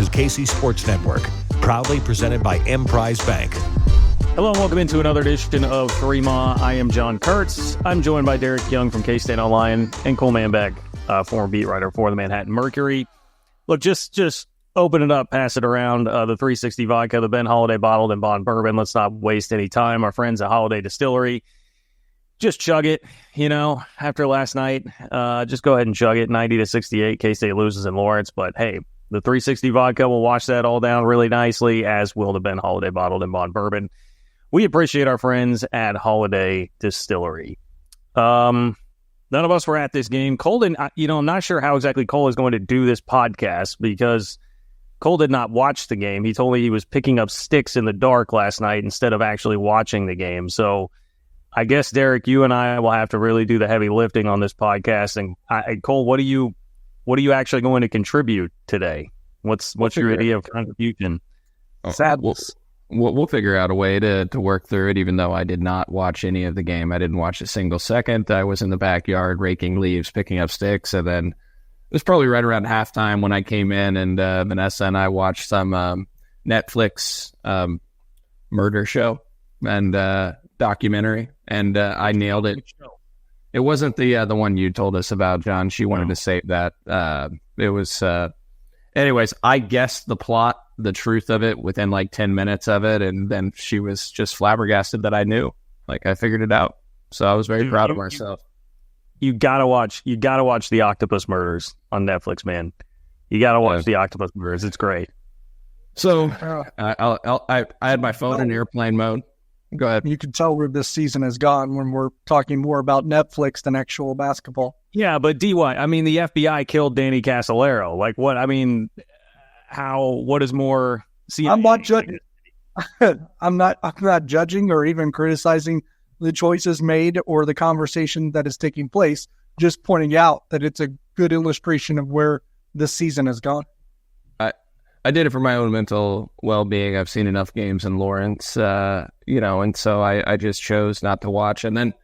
is KC Sports Network, proudly presented by Emprise Bank. Hello and welcome into another edition of Three Ma. I am John Kurtz. I'm joined by Derek Young from K-State Online and Cole Manbeck, former beat writer for the Manhattan Mercury. Look, just open it up, pass it around. The 360 vodka, the Ben Holiday bottled and bond bourbon. Let's not waste any time. Our friends at Holiday Distillery, just chug it, after last night. Just go ahead and chug it, 90-68. K-State loses in Lawrence. But, hey, the 360 vodka will wash that all down really nicely, as will the Ben Holiday bottled and bond bourbon. We appreciate our friends at Holiday Distillery. None of us were at this game. Cole didn't, I'm not sure how exactly Cole is going to do this podcast because Cole did not watch the game. He told me he was picking up sticks in the dark last night instead of actually watching the game. So I guess, Derek, you and I will have to really do the heavy lifting on this podcast. And Cole, what are you actually going to contribute today? What's your idea of contribution? Sadness. We'll figure out a way to work through it, even though I did not watch any of the game. I didn't watch a single second. I was in the backyard raking leaves, picking up sticks, and then it was probably right around halftime when I came in, and Vanessa and I watched some Netflix murder show and documentary, and I nailed it. It wasn't the one you told us about, John. She wanted to save that. It was... anyways, I guessed the plot, the truth of it within like 10 minutes of it, and then she was just flabbergasted that I knew. Like, I figured it out. So I was very proud of myself. You gotta watch the Octopus Murders on Netflix, man. You gotta watch the Octopus Murders. It's great. So I had my phone in airplane mode. Go ahead. You can tell where this season has gone when we're talking more about Netflix than actual basketball. Yeah, but DY, I mean, the FBI killed Danny Casolaro. Like, what? I mean, what is more? I'm not judging. I'm not judging or even criticizing the choices made or the conversation that is taking place. Just pointing out that it's a good illustration of where this season has gone. I did it for my own mental well-being. I've seen enough games in Lawrence, and so I just chose not to watch. And then,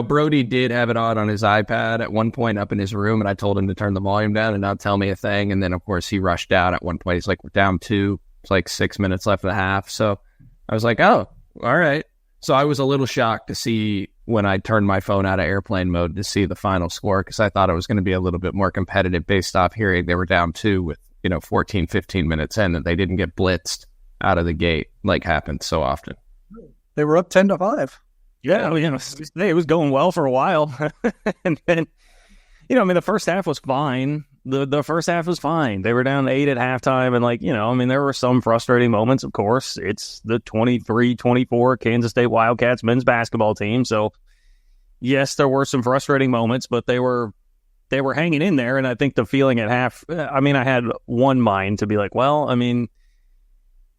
Brody did have it on his iPad at one point up in his room, and I told him to turn the volume down and not tell me a thing. And then, of course, he rushed out at one point. He's like, we're down 2. It's like 6 minutes left in the half. So I was like, oh, all right. So I was a little shocked to see when I turned my phone out of airplane mode to see the final score, because I thought it was going to be a little bit more competitive based off hearing they were down 2 with 14, 15 minutes in, and they didn't get blitzed out of the gate like happens so often. They were up 10-5. Yeah, it was going well for a while. And then, the first half was fine. The first half was fine. They were down 8 at halftime, and there were some frustrating moments, of course. It's the 23-24 Kansas State Wildcats men's basketball team. So, yes, there were some frustrating moments, but they were hanging in there, and I think the feeling at half, I had one mind to be like, well,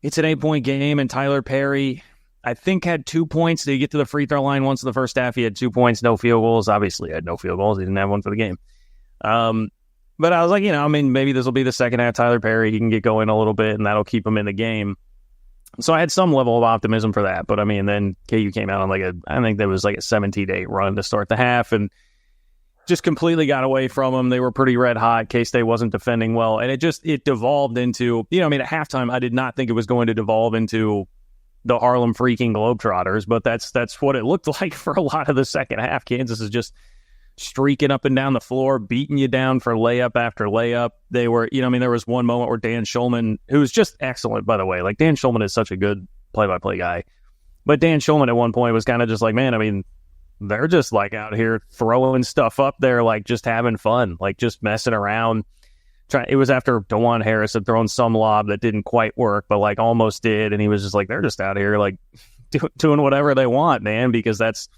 it's an 8-point game, and Tyler Perry, I think, had 2 points. Did he get to the free throw line once in the first half? He had 2 points, no field goals. Obviously, he had no field goals. He didn't have one for the game. But I was like, maybe this will be the second half. Tyler Perry, he can get going a little bit, and that'll keep him in the game. So I had some level of optimism for that. But, then KU came out on I think there was like a 17-8 run to start the half, and just completely got away from them. They were pretty red hot. K-State wasn't defending well. And it devolved into, at halftime, I did not think it was going to devolve into the Harlem freaking Globetrotters, but that's what it looked like for a lot of the second half. Kansas is just streaking up and down the floor, beating you down for layup after layup. They were, there was one moment where Dan Schulman, who's just excellent, by the way. Like, Dan Schulman is such a good play-by-play guy. But Dan Schulman at one point was kind of just like, man, they're just like out here throwing stuff up there, like just having fun, like just messing around. It was after DeJuan Harris had thrown some lob that didn't quite work, but like almost did. And he was just like, they're just out here like doing whatever they want, man, because that's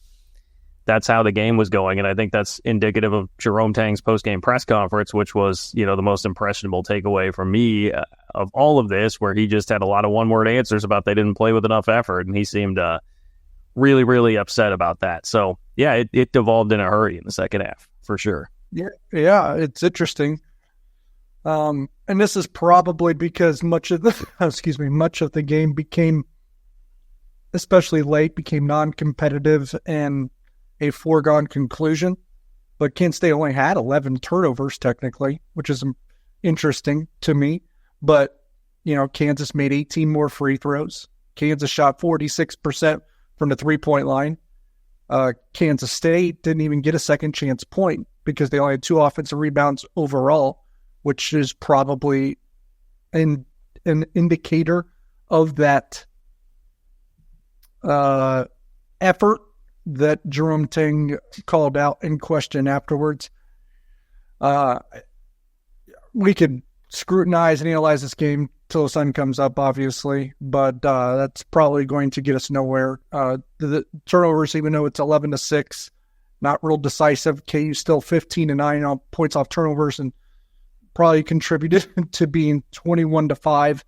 how the game was going. And I think that's indicative of Jerome Tang's post-game press conference, which was, the most impressionable takeaway from me of all of this, where he just had a lot of one-word answers about they didn't play with enough effort. And he seemed really, really upset about that. So, yeah, it devolved in a hurry in the second half, for sure. Yeah, it's interesting. And this is probably because much of the game became, especially late, became non-competitive and a foregone conclusion. But Kansas State only had 11 turnovers technically, which is interesting to me. But Kansas made 18 more free throws. Kansas shot 46% from the three-point line. Kansas State didn't even get a second chance point because they only had 2 offensive rebounds overall, which is probably an indicator of that effort that Jerome Tang called out in question afterwards. We could scrutinize and analyze this game till the sun comes up, obviously, but that's probably going to get us nowhere. The turnovers, even though it's 11-6, not real decisive. KU still 15-9 on points off turnovers, and probably contributed to being 21-5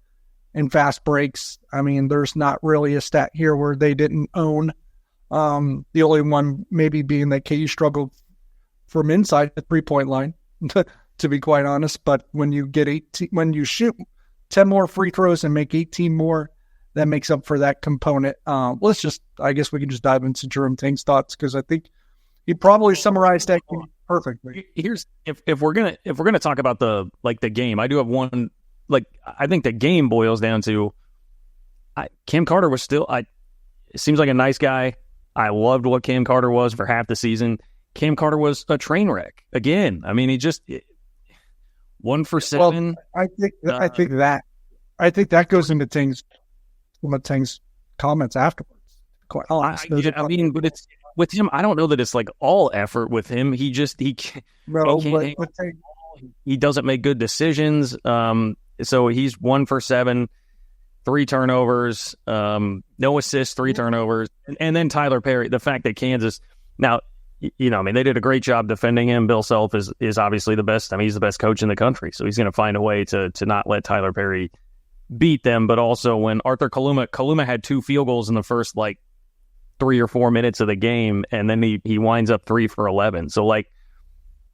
in fast breaks. I mean, there's not really a stat here where they didn't own. The only one maybe being that KU struggled from inside the 3-point line, to be quite honest. But when you shoot 10 more free throws and make 18 more, that makes up for that component. I guess we can just dive into Jerome Tang's thoughts, because I think he probably summarized that game perfectly. Here's if we're gonna talk about the game, I do have one. I think the game boils down to Cam Carter was still. It seems like a nice guy. I loved what Cam Carter was for half the season. Cam Carter was a train wreck again. I mean, 1 for 7. Well, I think that goes into Tang's comments afterwards. Quite honest. But it's with him. I don't know that it's all effort with him. He doesn't make good decisions. So he's 1 for 7, 3 turnovers, no assists, 3 turnovers, and then Tyler Perry. The fact that Kansas now. They did a great job defending him. Bill Self is obviously the best. I mean, he's the best coach in the country, so he's going to find a way to not let Tyler Perry beat them. But also, when Arthur Kaluma had 2 field goals in the first 3 or 4 minutes of the game, and then he winds up 3 for 11. So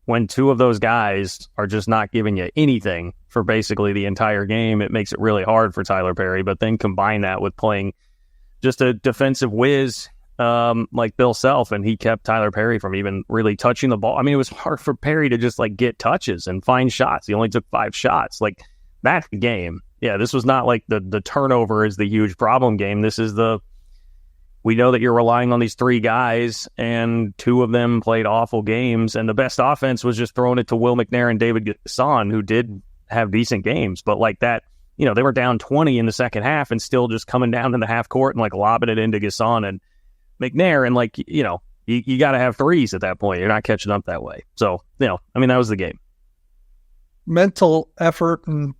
when 2 of those guys are just not giving you anything for basically the entire game, it makes it really hard for Tyler Perry. But then combine that with playing just a defensive whiz like Bill Self, and he kept Tyler Perry from even really touching the ball. I mean, it was hard for Perry to just get touches and find shots. He only took 5 shots. That game. Yeah, this was not the turnover is the huge problem game. This is we know that you're relying on these 3 guys, and 2 of them played awful games, and the best offense was just throwing it to Will McNair and David Gasson, who did have decent games, but they were down 20 in the second half and still just coming down in the half court and lobbing it into Gasson and McNair, and you got to have threes at that point. You're not catching up that way. So, that was the game. Mental effort and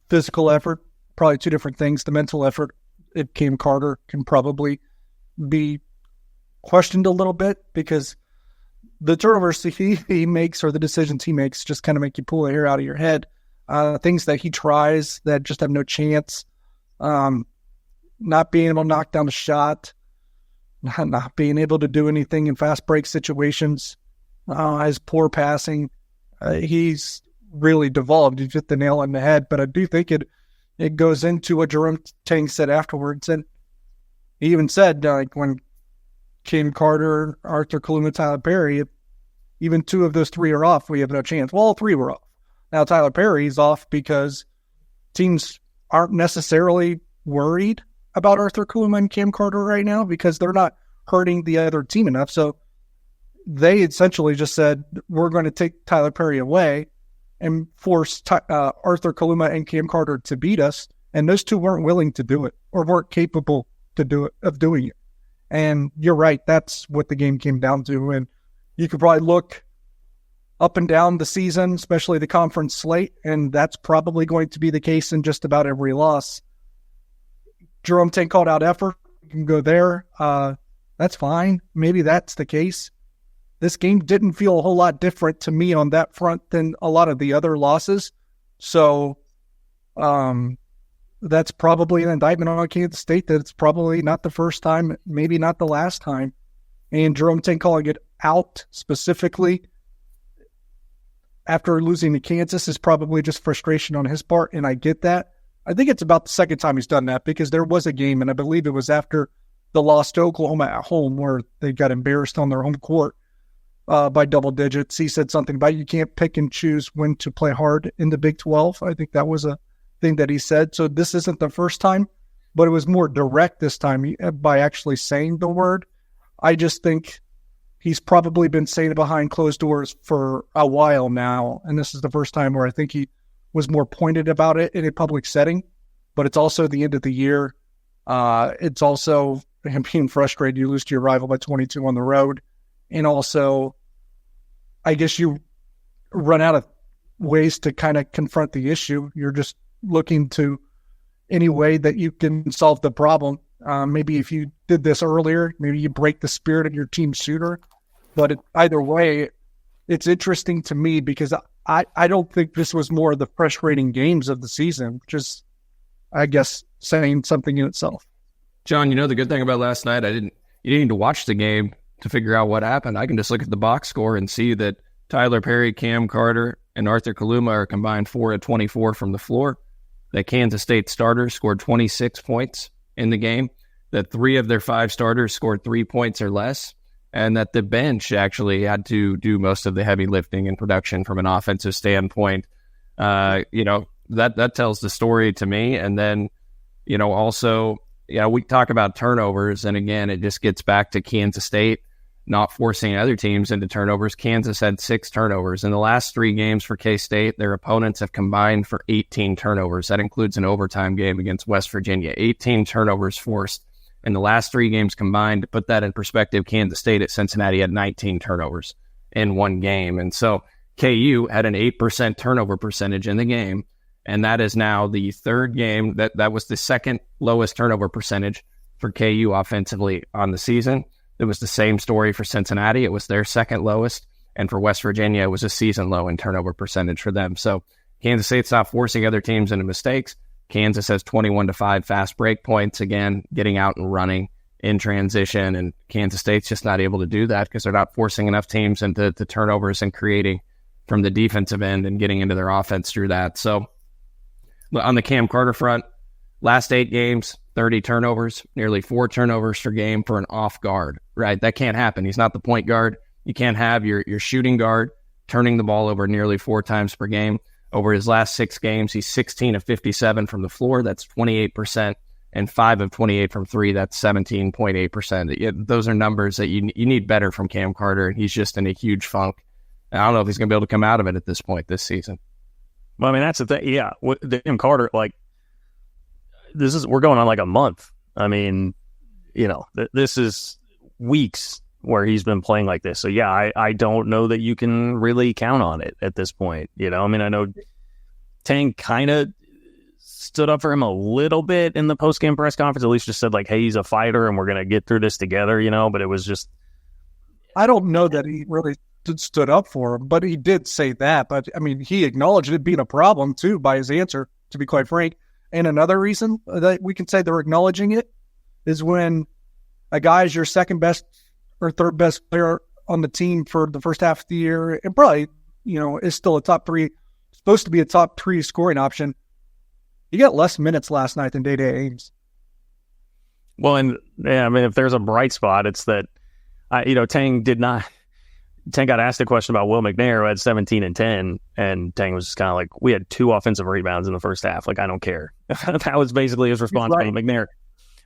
physical effort, probably 2 different things. The mental effort, if Cam Carter can probably be questioned a little bit, because the turnovers he makes or the decisions he makes just kind of make you pull the hair out of your head. Things that he tries that just have no chance. Not being able to knock down a shot. Not being able to do anything in fast break situations, his poor passing, he's really devolved. You hit the nail on the head, but I do think it goes into what Jerome Tang said afterwards, and he even said when Cam Carter, Arthur Kaluma, Tyler Perry, if even 2 of those 3 are off, we have no chance. Well, all 3 were off. Now Tyler Perry's off because teams aren't necessarily worried about Arthur Kaluma and Cam Carter right now because they're not hurting the other team enough. So they essentially just said, we're going to take Tyler Perry away and force Arthur Kaluma and Cam Carter to beat us. And those 2 weren't willing to do it or weren't capable of doing it. And you're right. That's what the game came down to. And you could probably look up and down the season, especially the conference slate, and that's probably going to be the case in just about every loss. Jerome Tang called out effort. You can go there. That's fine. Maybe that's the case. This game didn't feel a whole lot different to me on that front than a lot of the other losses. So that's probably an indictment on Kansas State that it's probably not the first time, maybe not the last time. And Jerome Tang calling it out specifically after losing to Kansas is probably just frustration on his part, and I get that. I think it's about the second time he's done that because there was a game, and I believe it was after the loss to Oklahoma at home where they got embarrassed on their home court by double digits. He said something about you can't pick and choose when to play hard in the Big 12. I think that was a thing that he said. So this isn't the first time, but it was more direct this time by actually saying the word. I just think he's probably been saying it behind closed doors for a while now, and this is the first time where I think he was more pointed about it in a public setting. But it's also the end of the year. It's also him being frustrated. You lose to your rival by 22 on the road. And also, I guess you run out of ways to kind of confront the issue. You're just looking to any way that you can solve the problem. Maybe if you did this earlier, maybe you break the spirit of your team sooner. But either way, it's interesting to me because I don't think this was more of the frustrating games of the season, which is, I guess, saying something in itself. John, the good thing about last night, you didn't need to watch the game to figure out what happened. I can just look at the box score and see that Tyler Perry, Cam Carter, and Arthur Kaluma are combined 4 of 24 from the floor. That Kansas State starters scored 26 points in the game. That 3 of their 5 starters scored 3 points or less. And that the bench actually had to do most of the heavy lifting and production from an offensive standpoint. That tells the story to me. And then, also, we talk about turnovers. And again, it just gets back to Kansas State not forcing other teams into turnovers. Kansas had 6 turnovers. In the last 3 games for K-State, their opponents have combined for 18 turnovers. That includes an overtime game against West Virginia. 18 turnovers forced in the last 3 games combined. To put that in perspective, Kansas State at Cincinnati had 19 turnovers in one game. And so KU had an 8% turnover percentage in the game. And that is now the 3rd game. That was the 2nd lowest turnover percentage for KU offensively on the season. It was the same story for Cincinnati. It was their 2nd lowest. And for West Virginia, it was a season low in turnover percentage for them. So Kansas State's not forcing other teams into mistakes. Kansas has 21-5 fast break points, again, getting out and running in transition. And Kansas State's just not able to do that because they're not forcing enough teams into turnovers and creating from the defensive end and getting into their offense through that. So on the Cam Carter front, last 8 games, 30 turnovers, nearly 4 turnovers per game for an off guard, right? That can't happen. He's not the point guard. You can't have your shooting guard turning the ball over nearly 4 times per game. Over his last 6 games, he's 16 of 57 from the floor. That's 28%, and 5 of 28 from 3. That's 17.8%. Those are numbers that you need better from Cam Carter, and he's just in a huge funk. And I don't know if he's going to be able to come out of it at this point this season. Well, I mean, that's the thing. Yeah, Cam Carter, we're going on like a month. I mean, this is weeks where he's been playing like this. So, yeah, I don't know that you can really count on it at this point. I mean, I know Tang kind of stood up for him a little bit in the post-game press conference, at least just said, hey, he's a fighter and we're going to get through this together, but it was just... I don't know that he really stood up for him, but he did say that. But, I mean, he acknowledged it being a problem, too, by his answer, to be quite frank. And another reason that we can say they're acknowledging it is when a guy is your second best or third best player on the team for the first half of the year, and probably, is still supposed to be a top 3 scoring option. He got less minutes last night than Day-Day Ames. Well, and yeah, I mean, if there's a bright spot, it's that, Tang got asked a question about Will McNair, who had 17 and 10, and Tang was just kind of like, we had 2 offensive rebounds in the first half. I don't care. That was basically his response to McNair.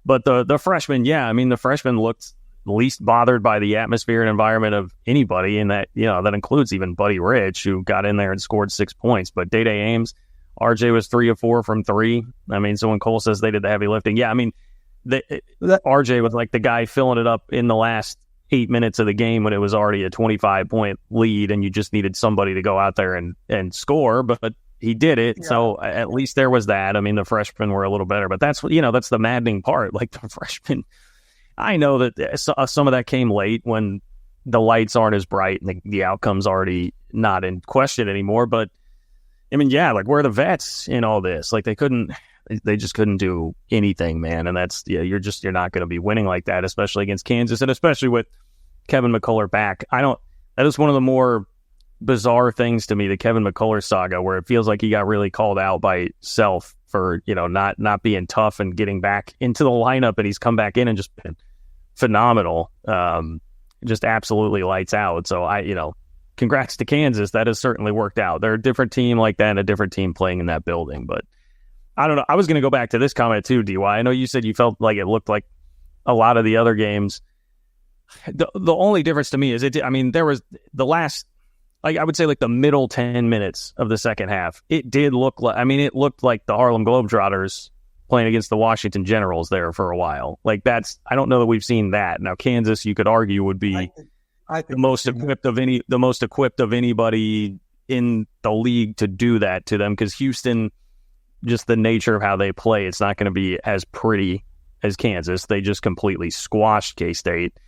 But the freshman, the freshman looked least bothered by the atmosphere and environment of anybody, and that that includes even Buddy Rich, who got in there and scored 6 points. But Day-Day Ames, RJ was 3 of 4 from 3. I mean, so when Cole says they did the heavy lifting, RJ was like the guy filling it up in the last 8 minutes of the game when it was already a 25-point lead, and you just needed somebody to go out there and score. But he did it, so at least there was that. I mean, the freshmen were a little better, but that's that's the maddening part. The freshmen. I know that some of that came late when the lights aren't as bright and the outcome's already not in question anymore. But I mean, where are the vets in all this? They just couldn't do anything, man. And that's, you're not going to be winning like that, especially against Kansas, and especially with Kevin McCullough back. That is one of the more bizarre things to me, the Kevin McCullough saga, where it feels like he got really called out by Self for, not being tough and getting back into the lineup, and he's come back in and just been phenomenal. Just absolutely lights out. So congrats to Kansas. That has certainly worked out. They're a different team like that and a different team playing in that building. But I don't know. I was going to go back to this comment too, DY. I know you said you felt like it looked like a lot of the other games. The only difference to me is there was the last, like I would say like the middle 10 minutes of the second half. It did look like, it looked like the Harlem Globetrotters playing against the Washington Generals there for a while. Like I don't know that we've seen that. Now Kansas, you could argue, would be I think the most equipped of anybody in the league to do that to them, because Houston, just the nature of how they play, it's not going to be as pretty as Kansas. They just completely squashed K-State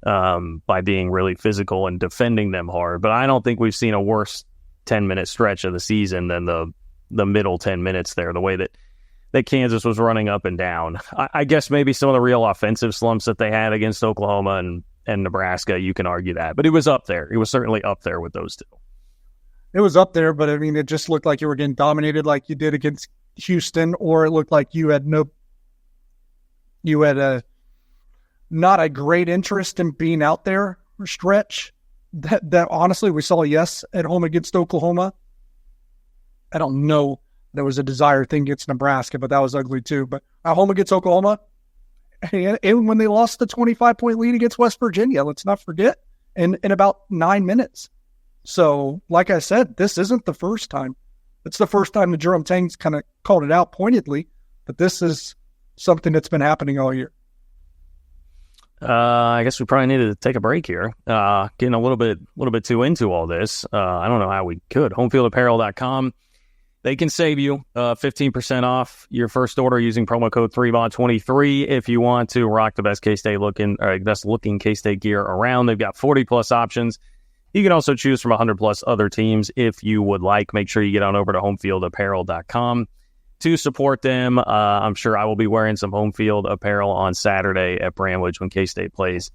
by being really physical and defending them hard. But I don't think we've seen a worse 10-minute stretch of the season than the middle 10 minutes there, the way that Kansas was running up and down. I guess maybe some of the real offensive slumps that they had against Oklahoma and Nebraska, you can argue that. But it was up there. It was certainly up there with those two. It was up there, but it just looked like you were getting dominated like you did against Houston, or it looked like you had not a great interest in being out there for stretch. That honestly, we saw at home against Oklahoma. I don't know. There was a desire thing against Nebraska, but that was ugly too. But at home against Oklahoma, and when they lost the 25-point lead against West Virginia, let's not forget, in about 9 minutes. So, like I said, this isn't the first time. It's the first time that Jerome Tang's kind of called it out pointedly, but this is something that's been happening all year. I guess we probably needed to take a break here. Getting a little bit too into all this. I don't know how we could. Homefieldapparel.com. They can save you 15% off your first order using promo code 3BON23 if you want to rock the best looking K-State gear around. They've got 40 plus options. You can also choose from 100 plus other teams if you would like. Make sure you get on over to homefieldapparel.com to support them. I'm sure I will be wearing some home field apparel on Saturday at Bramlage when K-State plays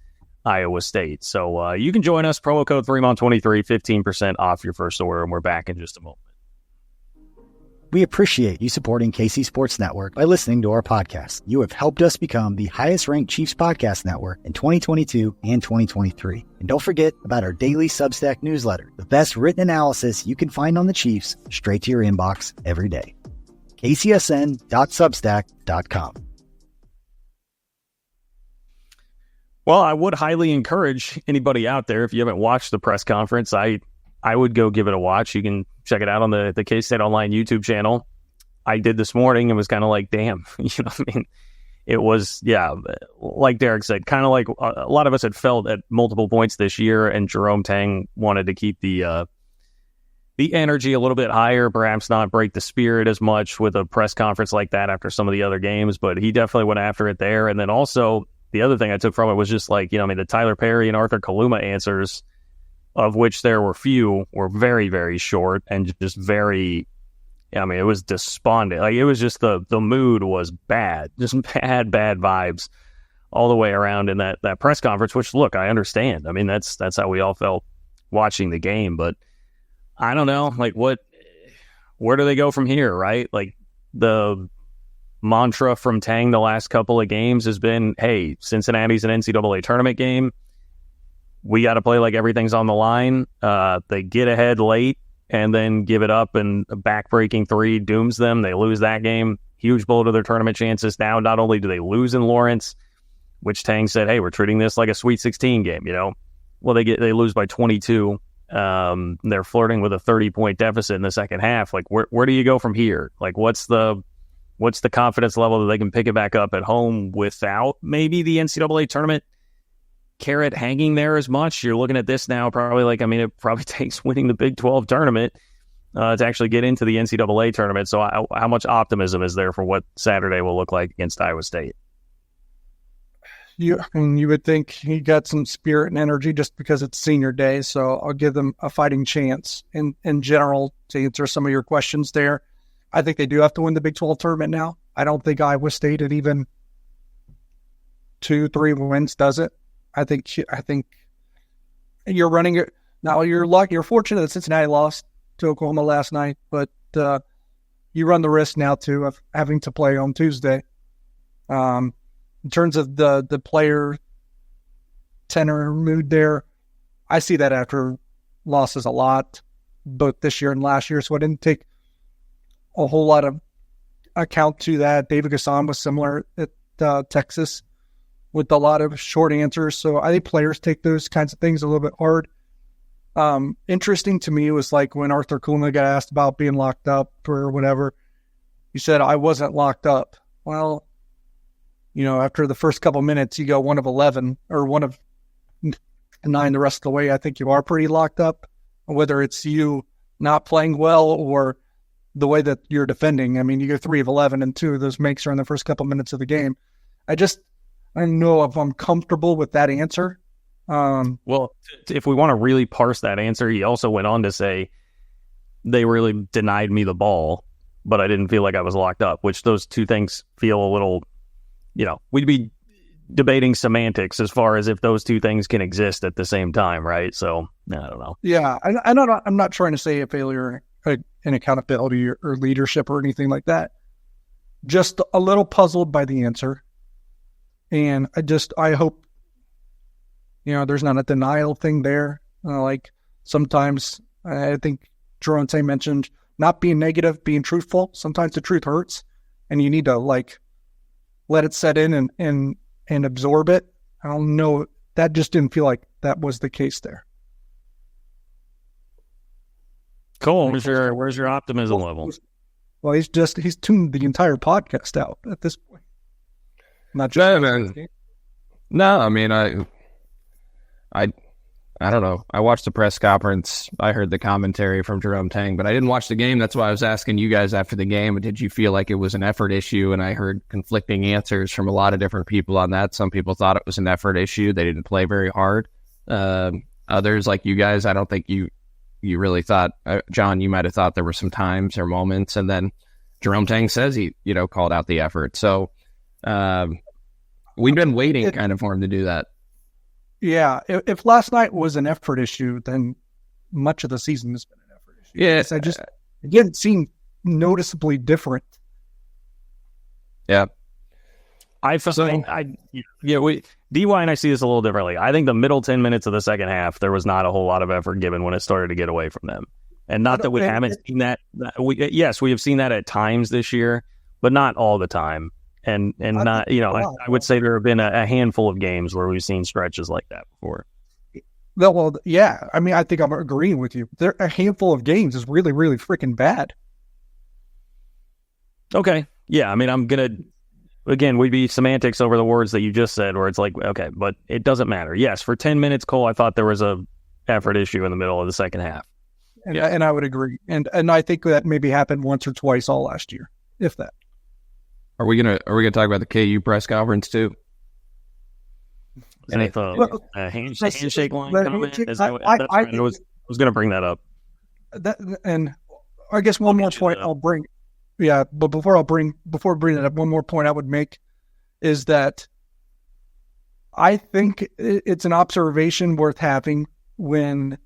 Iowa State. So you can join us. Promo code 3MON23, 15% off your first order, and we're back in just a moment. We appreciate you supporting KC Sports Network by listening to our podcast. You have helped us become the highest-ranked Chiefs podcast network in 2022 and 2023. And don't forget about our daily Substack newsletter, the best written analysis you can find on the Chiefs straight to your inbox every day. kcsn.substack.com. Well, I would highly encourage anybody out there, if you haven't watched the press conference, I would go give it a watch. You can check it out on the K-State Online YouTube channel. I did this morning and was kind of like, damn, It was, like Derek said, kind of like a lot of us had felt at multiple points this year, and Jerome Tang wanted to keep the energy a little bit higher, perhaps not break the spirit as much with a press conference like that after some of the other games, but he definitely went after it there. And then also, the other thing I took from it was just like, the Tyler Perry and Arthur Kaluma answers, of which there were few, were very, very short and just very, it was despondent. Like, it was just the mood was bad, just bad vibes all the way around in that press conference, which, look, I understand. That's how we all felt watching the game, but I don't know, like, where do they go from here, right? Like, the mantra from Tang the last couple of games has been, hey, Cincinnati's an NCAA tournament game. We got to play like everything's on the line. They get ahead late and then give it up, and a back-breaking three dooms them. They lose that game. Huge blow to their tournament chances. Now, not only do they lose in Lawrence, which Tang said, hey, we're treating this like a Sweet 16 game, Well, they lose by 22. They're flirting with a 30-point deficit in the second half. Like, where do you go from here? Like, what's the confidence level that they can pick it back up at home without maybe the NCAA tournament carrot hanging there as much? You're looking at this now, probably like, it probably takes winning the Big 12 tournament to actually get into the NCAA tournament. So how much optimism is there for what Saturday will look like against Iowa State? You would think he got some spirit and energy just because it's senior day. So I'll give them a fighting chance in general to answer some of your questions there. I think they do have to win the Big 12 tournament now. I don't think Iowa State at even 2-3 wins does it. I think you're running it now. You're lucky. You're fortunate that Cincinnati lost to Oklahoma last night, but you run the risk now too of having to play on Tuesday. In terms of the player tenor mood there, I see that after losses a lot, both this year and last year. So I didn't take a whole lot of account to that. David Gasson was similar at Texas with a lot of short answers. So I think players take those kinds of things a little bit hard. Interesting to me was like when Arthur Kuna got asked about being locked up or whatever, he said, I wasn't locked up. Well, after the first couple minutes, you go 1 of 11 or 1 of 9 the rest of the way. I think you are pretty locked up, whether it's you not playing well or the way that you're defending. I mean, you go 3 of 11 and 2 of those makes are in the first couple minutes of the game. I don't know if I'm comfortable with that answer. Well, if we want to really parse that answer, he also went on to say they really denied me the ball, but I didn't feel like I was locked up, which those two things feel a little, we'd be debating semantics as far as if those two things can exist at the same time, right? So, I don't know. Yeah, I'm not trying to say a failure in accountability or leadership or anything like that. Just a little puzzled by the answer. And I hope, there's not a denial thing there. Like sometimes I think Jerome Tay mentioned not being negative, being truthful. Sometimes the truth hurts and you need to let it set in and absorb it. I don't know. That just didn't feel like that was the case there. Cool. Where's your optimism level? Well, he's tuned the entire podcast out at this point. Not just No, I mean, I don't know. I watched the press conference. I heard the commentary from Jerome Tang, but I didn't watch the game. That's why I was asking you guys after the game. Did you feel like it was an effort issue? And I heard conflicting answers from a lot of different people on that. Some people thought it was an effort issue. They didn't play very hard. Others, like you guys, I don't think you really thought, John, you might have thought there were some times or moments. And then Jerome Tang says he, called out the effort. So we've been waiting kind of for him to do that. Yeah, if last night was an effort issue, then much of the season has been an effort issue. Yeah, it didn't seem noticeably different. Yeah, DY and I see this a little differently. I think the middle 10 minutes of the second half, there was not a whole lot of effort given when it started to get away from them, and not that we haven't seen that. Yes, we have seen that at times this year, but not all the time. And not, I would say there have been a handful of games where we've seen stretches like that before. Well, yeah. I mean, I think I'm agreeing with you. A handful of games is really, really freaking bad. Okay. Yeah. I mean, I'm going to, again, we'd be semantics over the words that you just said, where it's like, okay, but it doesn't matter. Yes, for 10 minutes, Cole, I thought there was a effort issue in the middle of the second half. And I would agree. And I think that maybe happened once or twice all last year, if that. Are we gonna talk about the KU press conference too? And handshake line comment? I was going to bring that up. And I guess one more point I'll bring. Yeah, but before bringing that up, one more point I would make is that I think it's an observation worth having when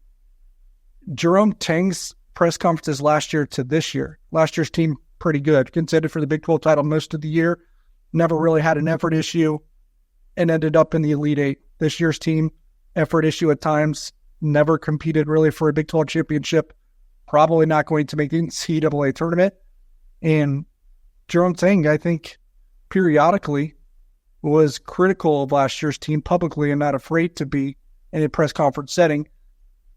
Jerome Tang's press conferences last year to this year. Last year's team pretty good, contended for the Big 12 title most of the year, never really had an effort issue, and ended up in the Elite Eight. This year's team, effort issue at times, never competed really for a Big 12 championship, probably not going to make the NCAA tournament. And Jerome Tang, I think, periodically was critical of last year's team publicly and not afraid to be in a press conference setting.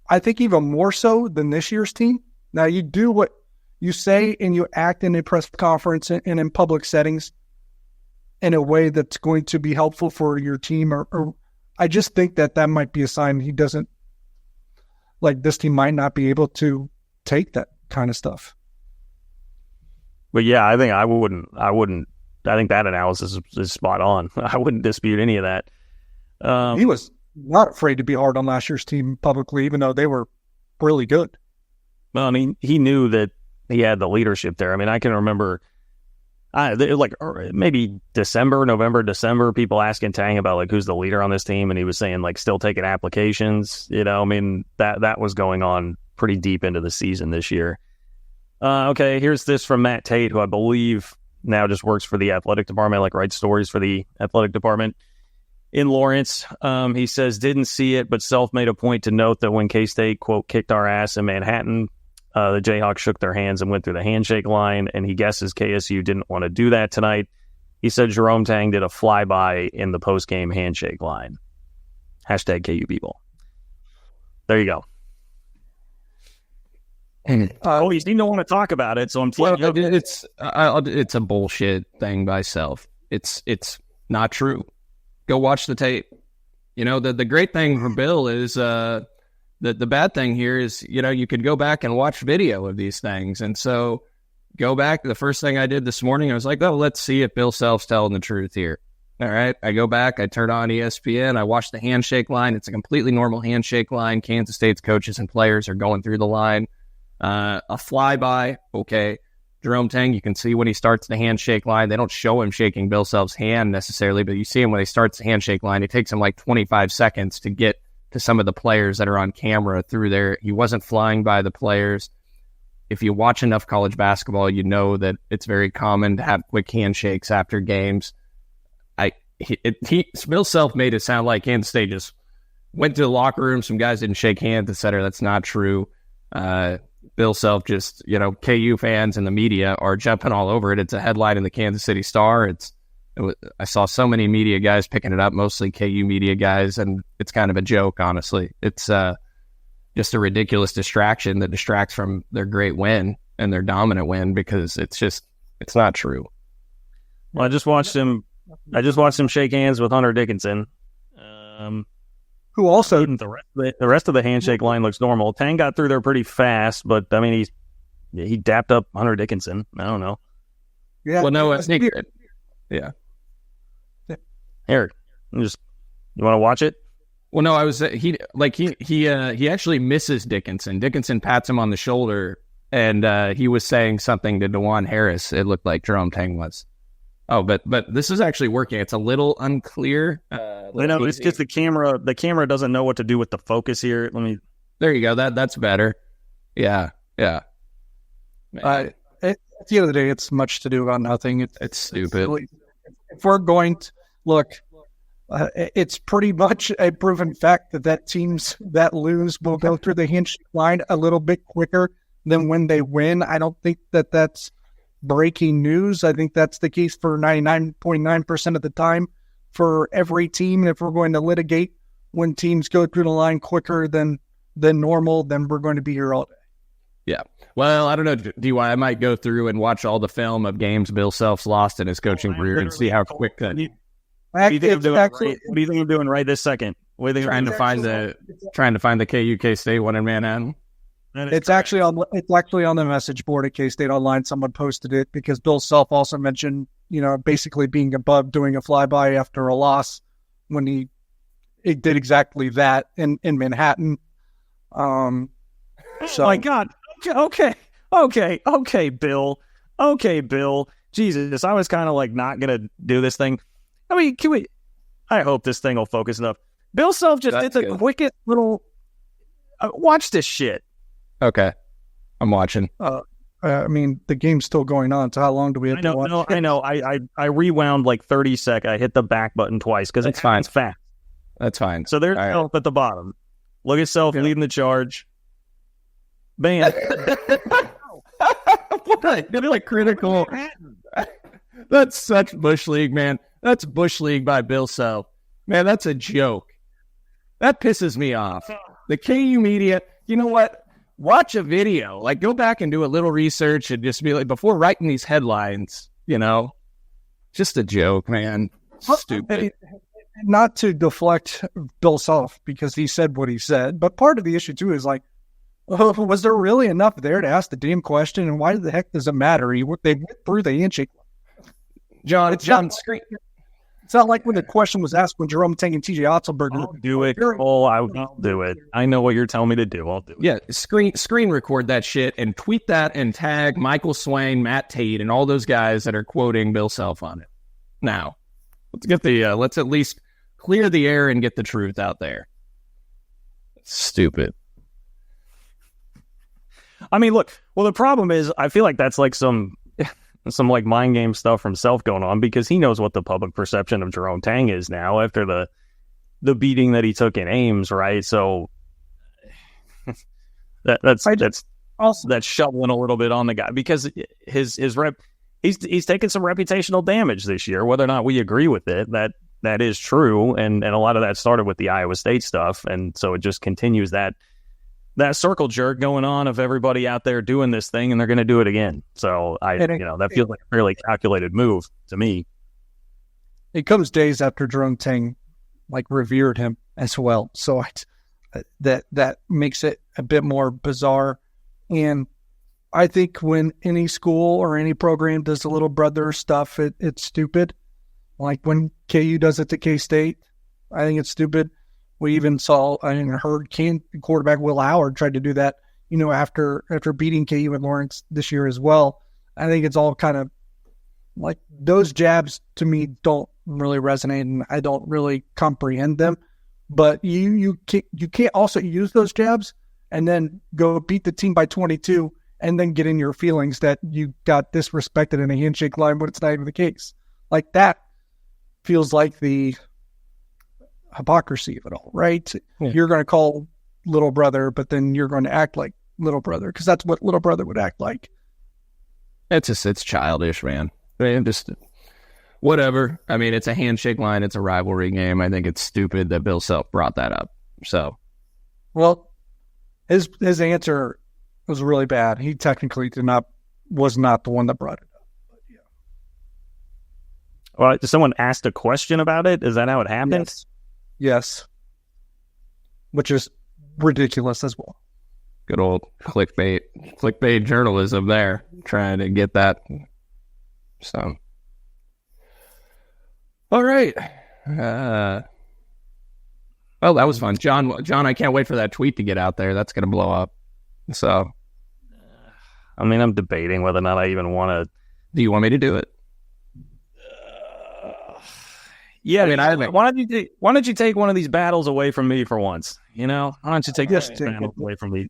I think even more so than this year's team. Now, you do what you say and you act in a press conference and in public settings in a way that's going to be helpful for your team. Or I just think that might be a sign he doesn't, like this team might not be able to take that kind of stuff. But yeah, I think I think that analysis is spot on. I wouldn't dispute any of that. He was not afraid to be hard on last year's team publicly, even though they were really good. Well, I mean, he knew that he had the leadership there. I mean, I can remember maybe November, December, people asking Tang about like who's the leader on this team, and he was saying like still taking applications. I mean, that was going on pretty deep into the season this year. Okay, here's this from Matt Tate, who I believe now just works for the athletic department, like writes stories for the athletic department in Lawrence. He says, didn't see it, but Self made a point to note that when K-State, quote, kicked our ass in Manhattan, The Jayhawks shook their hands and went through the handshake line, and he guesses KSU didn't want to do that tonight. He said Jerome Tang did a flyby in the post-game handshake line. Hashtag KU people. There you go. You seem to want to talk about it, so I'm teasing you. It's a bullshit thing by self. It's not true. Go watch the tape. The great thing for Bill is the bad thing here is, you could go back and watch video of these things. And so go back. The first thing I did this morning, I was like, let's see if Bill Self's telling the truth here. All right. I go back, I turn on ESPN, I watch the handshake line. It's a completely normal handshake line. Kansas State's coaches and players are going through the line. A flyby, okay. Jerome Tang, you can see when he starts the handshake line. They don't show him shaking Bill Self's hand necessarily, but you see him when he starts the handshake line. It takes him like 25 seconds to get to some of the players that are on camera through there. He wasn't flying by the players. If you watch enough college basketball, you know that it's very common to have quick handshakes after games. Bill Self made it sound like Kansas State just went to the locker room, some guys didn't shake hands, etc. That's not true. Bill Self just, KU fans and the media are jumping all over it. It's a headline in the Kansas City Star. I saw so many media guys picking it up, mostly KU media guys, and it's kind of a joke, honestly. It's just a ridiculous distraction that distracts from their great win and their dominant win, because it's not true. Well, I just watched him shake hands with Hunter Dickinson. Who also the rest of the handshake line looks normal. Tang got through there pretty fast, but I mean he dapped up Hunter Dickinson. I don't know. Yeah. Well, no, I think yeah. Eric, you want to watch it? Well, no, he actually misses Dickinson. Dickinson pats him on the shoulder, and he was saying something to DeJuan Harris. It looked like Jerome Tang was. Oh, but this is actually working. It's a little unclear. I know it's just the camera. The camera doesn't know what to do with the focus here. There you go. That's better. Yeah. At the end of the day, it's much to do about nothing. It's stupid. If we're going to look, it's pretty much a proven fact that teams that lose will go through the handshake line a little bit quicker than when they win. I don't think that's breaking news. I think that's the case for 99.9% of the time for every team. And if we're going to litigate when teams go through the line quicker than normal, then we're going to be here all day. Yeah. Well, I don't know, DY. I might go through and watch all the film of games Bill Self's lost in his coaching career and see how quick that. What do you think I'm doing right this second? Trying to find the KU State one in Manhattan. It's actually on the message board at K-State Online. Someone posted it because Bill Self also mentioned, basically being above doing a flyby after a loss when he did exactly that in Manhattan. So oh my God. Okay, Bill. Jesus, I was kind of like not going to do this thing. I mean, I hope this thing will focus enough. Bill Self just did the quickest little, watch this shit. Okay. I'm watching. I mean, the game's still going on, so how long do we have to watch? No, I know. I rewound like 30 seconds. I hit the back button twice because it's fine. It's fast. That's fine. So there's Self at the bottom. Look at Self leading the charge. Bam. What? Like critical. That's such Bush League, man. That's Bush League by Bill Self. Man, that's a joke. That pisses me off. The KU media, you know what? Watch a video. Like, go back and do a little research and just be like, before writing these headlines, just a joke, man. Stupid. Not to deflect Bill Self because he said what he said, but part of the issue too is like, was there really enough there to ask the damn question? And why the heck does it matter? They went through the handshake. John, screen. It's not like when the question was asked when Jerome Tang and TJ Otzelberger. I'll do it. I'll do it. I know what you're telling me to do. I'll do it. Yeah, screen record that shit and tweet that and tag Michael Swain, Matt Tate, and all those guys that are quoting Bill Self on it. Now, let's at least clear the air and get the truth out there. Stupid. I mean, look. Well, the problem is, I feel like that's like some like mind game stuff from Self going on because he knows what the public perception of Jerome Tang is now after the beating that he took in Ames, right? So that's also that's shoveling a little bit on the guy because his rep. He's taken some reputational damage this year. Whether or not we agree with it, that is true, and a lot of that started with the Iowa State stuff, and so it just continues that circle jerk going on of everybody out there doing this thing, and they're going to do it again. So that feels like a fairly calculated move to me. It comes days after Jerome Tang revered him as well, so that makes it a bit more bizarre. And I think when any school or any program does the little brother stuff, it's stupid. Like when KU does it to K-State, I think it's stupid. We even heard quarterback Will Howard tried to do that, after beating KU and Lawrence this year as well. I think it's all kind of like those jabs to me don't really resonate, and I don't really comprehend them. But you can't also use those jabs and then go beat the team by 22 and then get in your feelings that you got disrespected in a handshake line when it's not even the case. Like that feels like the hypocrisy of it all, right? Yeah. You're going to call little brother, but then you're going to act like little brother because that's what little brother would act like. It's childish, man. I mean, just whatever. I mean, it's a handshake line. It's a rivalry game. I think it's stupid that Bill Self brought that up. Well, his answer was really bad. He technically was not the one that brought it up. But yeah. Well, someone asked a question about it. Is that how it happened? Yes. Which is ridiculous as well. Good old clickbait journalism there, trying to get that. So, all right. Well, that was fun, John. I can't wait for that tweet to get out there. That's going to blow up. So, I mean, I'm debating whether or not I even want to. Do you want me to do it? Yeah, I mean, why don't you take one of these battles away from me for once? Why don't you take this battle away from me?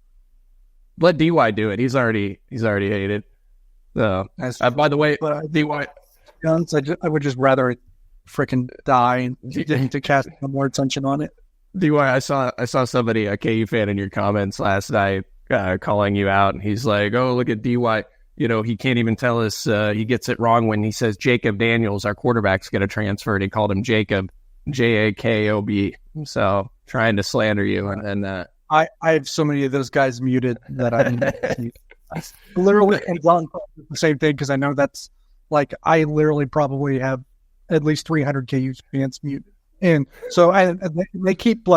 Let DY do it. He's already hated. So, by the way, DY, guns. I would just rather freaking die and to cast more attention on it. DY, I saw somebody, a KU fan, in your comments last night calling you out, and he's like, "Oh, look at DY. He can't even tell us. He gets it wrong when he says Jacob Daniels, our quarterback's going to transfer. And he called him Jacob, Jakob. So trying to slander you, and then I have so many of those guys muted that I literally and John the same thing because I know that's I literally probably have at least 300 KU fans muted, and so they keep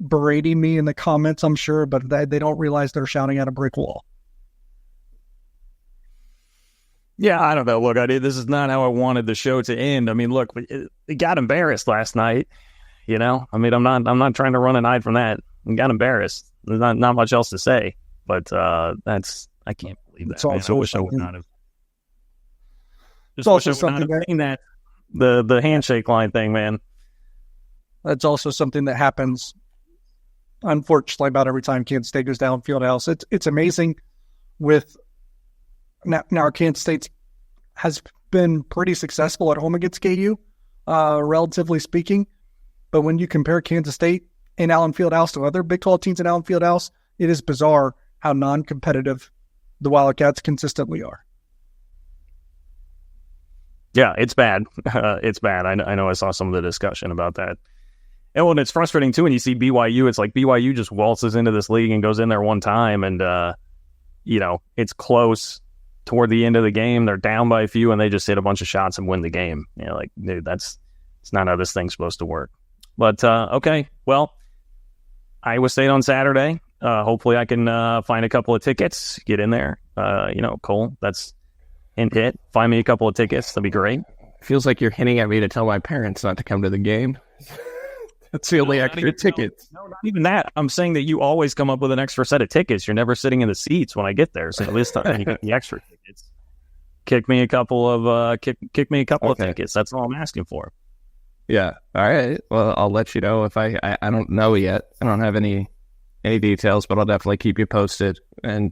berating me in the comments, I'm sure, but they don't realize they're shouting at a brick wall. Yeah, I don't know. Look, this is not how I wanted the show to end. I mean, look, it got embarrassed last night. I mean, I'm not trying to run and hide from that. It got embarrassed. There's not much else to say, but I can't believe that. I wish I would not have. It's also something that the handshake line thing, man. That's also something that happens, unfortunately, about every time Kansas State goes down Fieldhouse. It's amazing with now Kansas State has been pretty successful at home against KU, relatively speaking. But when you compare Kansas State in Allen Fieldhouse to other Big 12 teams in Allen Fieldhouse, it is bizarre how non-competitive the Wildcats consistently are. Yeah, it's bad. It's bad. I know I saw some of the discussion about that. And it's frustrating, too, when you see BYU. It's like BYU just waltzes into this league and goes in there one time, and, it's close toward the end of the game. They're down by a few, and they just hit a bunch of shots and win the game. Dude, it's not how this thing's supposed to work. But, okay, well, Iowa State on Saturday. Hopefully I can find a couple of tickets, get in there. Cole, that's hint. Find me a couple of tickets. That'd be great. Feels like you're hinting at me to tell my parents not to come to the game. That's the only extra tickets. No, not even that. I'm saying that you always come up with an extra set of tickets. You're never sitting in the seats when I get there. So at least you get the extra tickets. Kick me a couple of tickets. That's all I'm asking for. Yeah. All right. Well, I'll let you know if I don't know yet. I don't have any details, but I'll definitely keep you posted. And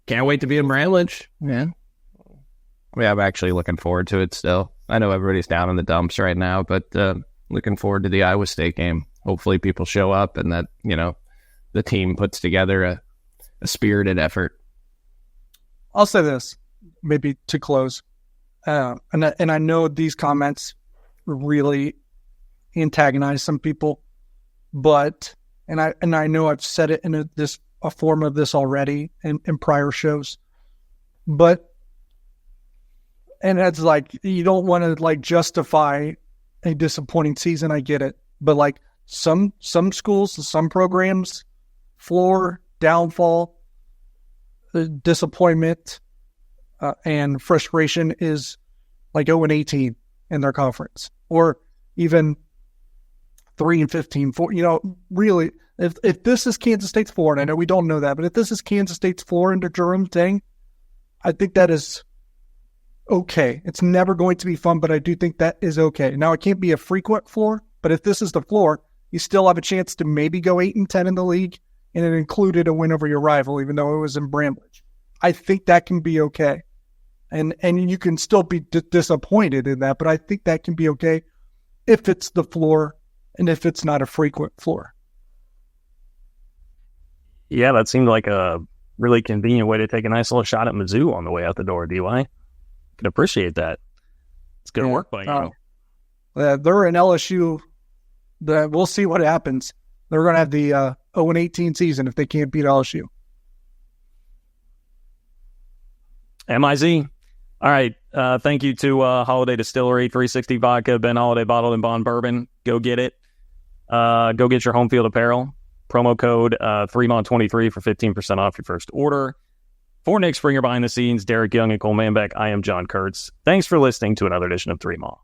can't wait to be in Bramlage. Yeah. Yeah, I'm actually looking forward to it still. I know everybody's down in the dumps right now, but looking forward to the Iowa State game. Hopefully people show up and that, the team puts together a spirited effort. I'll say this, maybe to close, and I know these comments really antagonize some people, but and I know I've said it in a form of this already in prior shows, but and it's like you don't want to like justify a disappointing season. I get it, but like some schools, some programs, floor, downfall, disappointment, and frustration is like 0-18 in their conference, or even 3-15. Really, if this is Kansas State's floor, and I know we don't know that, but if this is Kansas State's floor under Jerome Tang, I think that is okay. It's never going to be fun, but I do think that is okay. Now, it can't be a frequent floor, but if this is the floor, you still have a chance to maybe go 8-10 in the league, and it included a win over your rival, even though it was in Bramlage. I think that can be okay. And you can still be disappointed in that, but I think that can be okay if it's the floor and if it's not a frequent floor. Yeah, that seemed like a really convenient way to take a nice little shot at Mizzou on the way out the door, DY. Can appreciate that. It's good work by you. They're in LSU. We'll see what happens. They're going to have the 0-18 season if they can't beat LSU. MIZ. All right. Thank you to Holiday Distillery, 360 Vodka, Ben Holiday Bottled and Bond Bourbon. Go get it. Go get your home field apparel. Promo code 3MON23 for 15% off your first order. For Nick Springer behind the scenes, Derek Young and Cole Manbeck, I am John Kurtz. Thanks for listening to another edition of 3MON.